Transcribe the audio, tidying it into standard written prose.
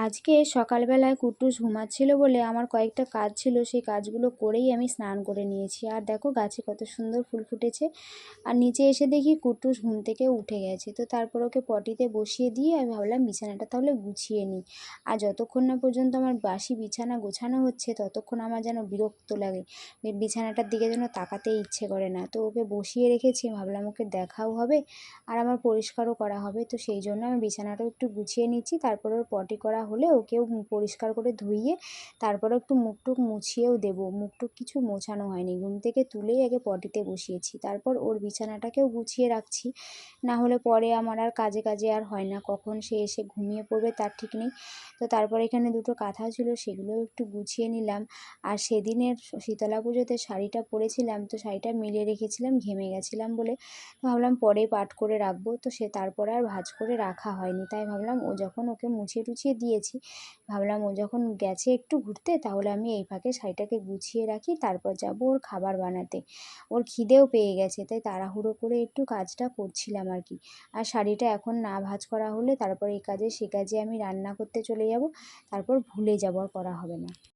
আজকে সকালবেলায় কুট্টুস ঘুমাচ্ছিল বলে আমার কয়েকটা কাজ ছিল, সেই কাজগুলো করেই আমি স্নান করে নিয়েছি। আর দেখো গাছে কত সুন্দর ফুল ফুটেছে। আর নিচে এসে দেখি কুট্টুস ঘুম থেকে উঠে গেছে, তো তারপর ওকে পটিতে বসিয়ে দিয়ে আমি ভাবলাম বিছানাটা তাহলে গুছিয়ে নিই। আর যতক্ষণ না পর্যন্ত আমার বাসি বিছানা গোছানো হচ্ছে ততক্ষণ আমার যেন বিরক্ত লাগে, বিছানাটার দিকে যেন তাকাতে ইচ্ছে করে না। তো ওকে বসিয়ে রেখেছি, ভাবলাম ওকে দেখাও হবে আর আমার পরিষ্কারও করা হবে। তো সেই জন্য আমি বিছানাটাও একটু গুছিয়ে নিচ্ছি। তারপর ওর পটি করা হলে ওকেও পরিষ্কার করে ধুইয়ে তারপরে একটু মুখটুক মুছিয়েও দেবো। মুখটুক কিছু মোছানো হয়নি, ঘুম থেকে তুলেই আগে পটিতে বসিয়েছি, তারপর ওর বিছানাটাকেও গুছিয়ে রাখছি। না হলে পরে আমার আর কাজে কাজে আর হয় না, কখন সে এসে ঘুমিয়ে পড়বে তার ঠিক নেই। তো তারপর এখানে দুটো কাঁথা ছিল, সেগুলোও একটু গুছিয়ে নিলাম। আর সেদিনের শীতলা পুজোতে শাড়িটা পরেছিলাম, তো শাড়িটা মেলে রেখেছিলাম, ঘেমে গেছিলাম বলে ভাবলাম পরে পাট করে রাখবো। তো সে তারপরে আর ভাঁজ করে রাখা হয়নি, তাই ভাবলাম ও যখন ওকে মুছিয়ে টুছিয়ে দিয়েছি, ভাবলাম ও যখন গেছে একটু ঘুরতে তাহলে আমি এই ফাঁকে শাড়িটাকে গুছিয়ে রাখি, তারপর যাব ওর খাবার বানাতে। ওর খিদেও পেয়ে গেছে, তাই তাড়াহুড়ো করে একটু কাজটা করছিলাম আর কি। আর শাড়িটা এখন না ভাঁজ করা হলে তারপর এই কাজে সে কাজে আমি রান্না করতে চলে যাব, তারপর ভুলে যাব, আর করা হবে না।